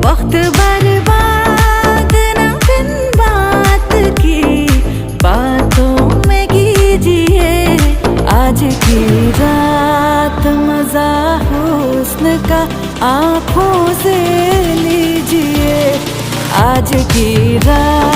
वक्त बर्बाद न बिन बात की बातों में कीजिए। आज की रात मजा हुस्न का आँखों से लीजिए। आज की रात